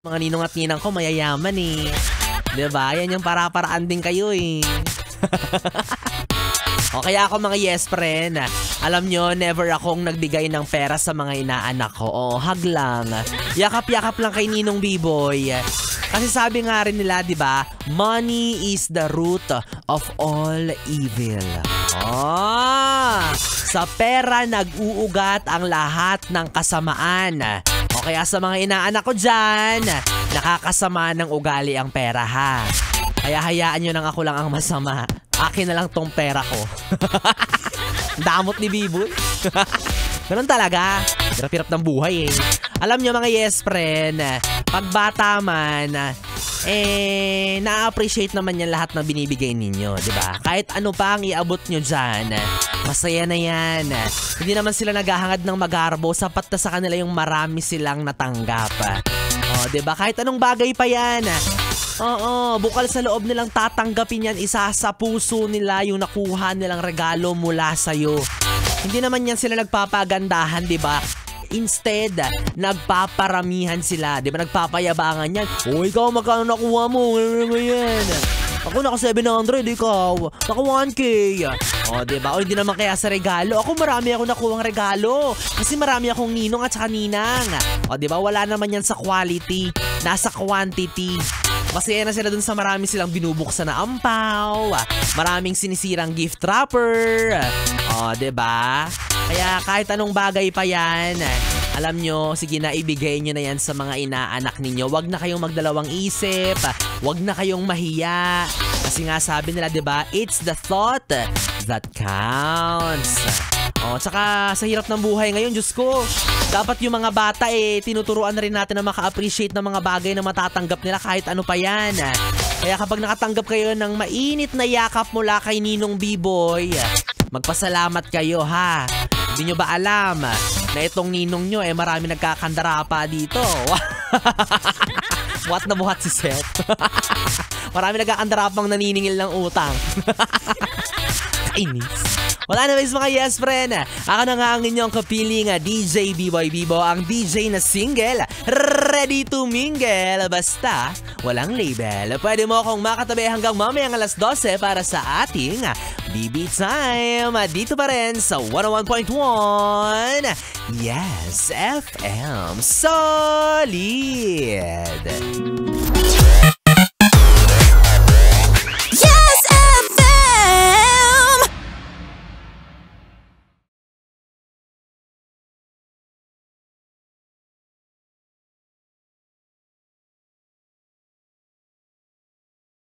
Mga ninong at ninang ko mayayaman eh. Diba? Yan yung para-paraan din kayo eh. O kaya ako mga yes friend, alam nyo, never akong nagbigay ng pera sa mga inaanak ko. O, hug lang. Yakap-yakap lang kay Ninong B-Boy. Kasi sabi nga rin nila, di ba, money is the root of all evil. Sa pera nag-uugat ang lahat ng kasamaan. O kaya sa mga inaanak ko dyan, nakakasama ng ugali ang pera ha. Kaya hayaan nyo nang ako lang ang masama. Akin na lang tong pera ko. Damot ni Biboy. Ganun talaga. Hirap-hirap ng buhay eh. Alam nyo mga yes friend, pag bata man, na-appreciate naman yan lahat ng binibigay ninyo, di ba? Kahit ano pa ang iabot nyo dyan, masaya na yan. Hindi naman sila naghahangad ng magarbo, sapat na sa kanila yung marami silang natanggap. O, di ba? Kahit anong bagay pa yan. Oo, bukal sa loob nilang tatanggapin yan, isa sa puso nila yung nakuha nilang regalo mula sa'yo. Hindi naman yan sila nagpapagandahan, di ba? Instead, nagpaparamihan sila. Di ba nagpapayabangan yan? O, ikaw magkano nakuha mo? Ano yan? Ako naka 700, ikaw. Naka 1K. O, diba? O, hindi naman kaya sa regalo. Ako marami ako nakuhang regalo. Kasi marami akong ninong at saka ninang. O, diba? Wala naman yan sa quality. Nasa quantity. Masaya na sila dun sa marami silang binubuksan na ampaw. Maraming sinisirang gift wrapper. O, diba? Kaya kahit anong bagay pa yan, alam nyo, sige na, ibigay nyo na yan sa mga inaanak ninyo. Huwag na kayong magdalawang isip. Huwag na kayong mahiya. Kasi nga sabi nila, diba, it's the thought that counts. O, tsaka sa hirap ng buhay ngayon, Diyos ko, dapat yung mga bata tinuturuan na rin natin na maka-appreciate ng mga bagay na matatanggap nila kahit ano pa yan. Kaya kapag nakatanggap kayo ng mainit na yakap mula kay Ninong B-Boy, magpasalamat kayo ha. Hindi nyo ba alam na itong ninong nyo marami nagkakandara pa dito? What na buhat si Seth? Marami nagkakandara pang naniningil ng utang. Kainis. Wala na guys mga yes friend. Ako na nga ang inyong kapiling DJ B-Boy Bibo, ang DJ na single, ready to mingle. Basta walang label. Pwede mo akong makatabi hanggang mamayang alas 12 para sa ating BB Time. Dito pa rin sa 101.1 Yes FM Solid.